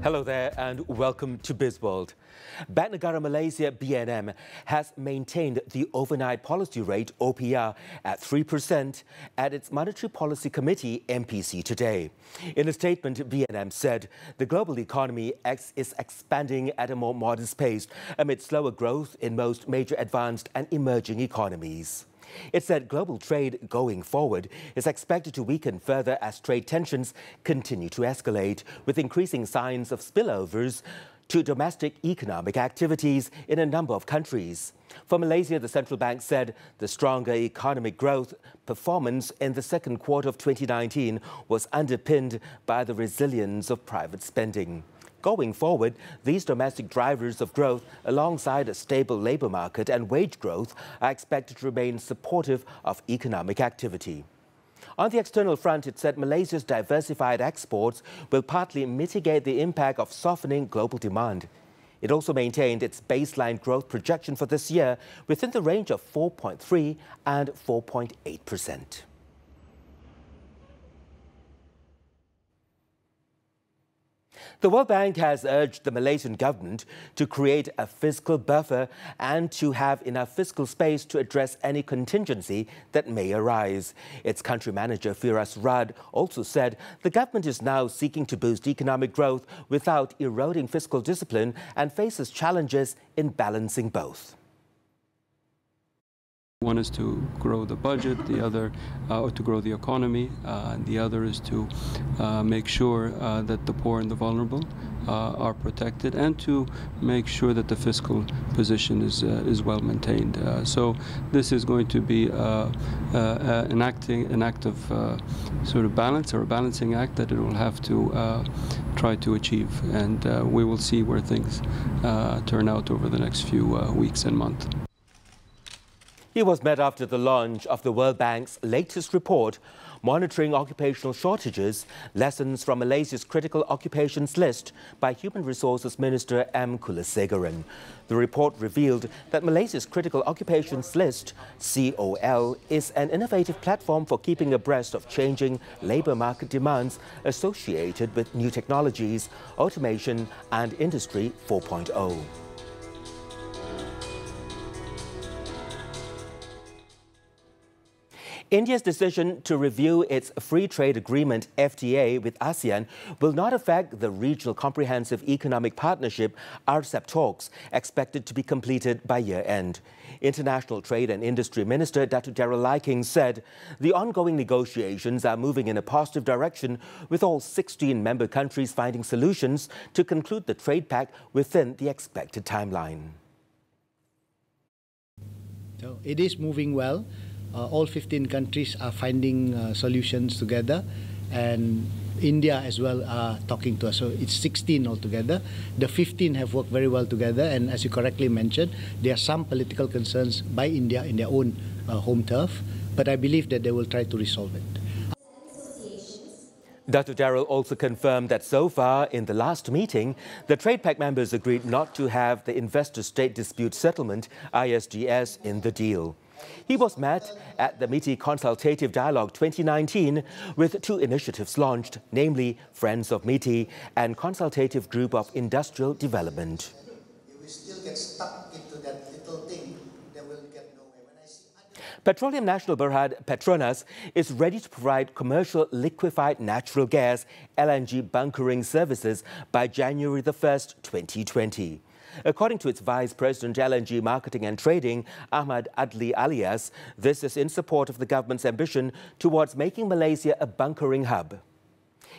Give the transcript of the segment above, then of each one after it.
Hello there and welcome to BizWorld. Bank Negara Malaysia BNM has maintained the overnight policy rate OPR at 3% at its Monetary Policy Committee MPC today. In a statement, BNM said the global economy is expanding at a more modest pace amid slower growth in most major advanced and emerging economies. It said global trade going forward is expected to weaken further as trade tensions continue to escalate, with increasing signs of spillovers to domestic economic activities in a number of countries. For Malaysia, the central bank said the stronger economic growth performance in the second quarter of 2019 was underpinned by the resilience of private spending. Going forward, these domestic drivers of growth, alongside a stable labour market and wage growth, are expected to remain supportive of economic activity. On the external front, it said Malaysia's diversified exports will partly mitigate the impact of softening global demand. It also maintained its baseline growth projection for this year within the range of 4.3 and 4.8%. The World Bank has urged the Malaysian government to create a fiscal buffer and to have enough fiscal space to address any contingency that may arise. Its country manager, Firas Rad, also said the government is now seeking to boost economic growth without eroding fiscal discipline and faces challenges in balancing both. One is to grow the budget, the other to grow the economy, and the other is to make sure that the poor and the vulnerable are protected, and to make sure that the fiscal position is well maintained. So this is going to be an act of sort of balance, or a balancing act that it will have to try to achieve, and we will see where things turn out over the next few weeks and months. He was met after the launch of the World Bank's latest report, Monitoring Occupational Shortages, Lessons from Malaysia's Critical Occupations List by Human Resources Minister M. Kulasegaran. The report revealed that Malaysia's Critical Occupations List, COL, is an innovative platform for keeping abreast of changing labour market demands associated with new technologies, automation and Industry 4.0. India's decision to review its Free Trade Agreement FTA with ASEAN will not affect the Regional Comprehensive Economic Partnership RCEP talks, expected to be completed by year-end. International Trade and Industry Minister Datuk Darryl Leiking said the ongoing negotiations are moving in a positive direction, with all 16 member countries finding solutions to conclude the trade pact within the expected timeline. So it is moving well. All 15 countries are finding solutions together, and India as well are talking to us. So it's 16 altogether. The 15 have worked very well together, and as you correctly mentioned, there are some political concerns by India in their own home turf, but I believe that they will try to resolve it. Dr. Darryl also confirmed that so far in the last meeting, the Trade Pact members agreed not to have the Investor-State Dispute Settlement, ISDS, in the deal. He was met at the MITI Consultative Dialogue 2019 with two initiatives launched, namely Friends of MITI and Consultative Group of Industrial Development. You will still get stuck into that little thing that will get nowhere. When I see Petroleum Nasional Berhad Petronas is ready to provide commercial liquefied natural gas LNG bunkering services by January the 1st, 2020. According to its Vice President LNG Marketing and Trading, Ahmad Adli Alias, this is in support of the government's ambition towards making Malaysia a bunkering hub.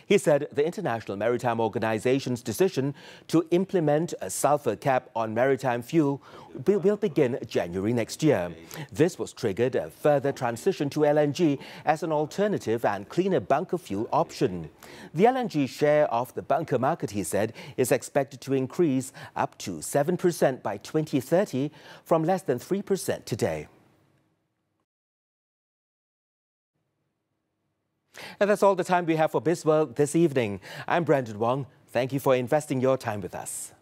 He said the International Maritime Organization's decision to implement a sulfur cap on maritime fuel will begin January next year. This was triggered a further transition to LNG as an alternative and cleaner bunker fuel option. The LNG share of the bunker market, he said, is expected to increase up to 7% by 2030 from less than 3% today. And that's all the time we have for BizWorld this evening. I'm Brandon Wong. Thank you for investing your time with us.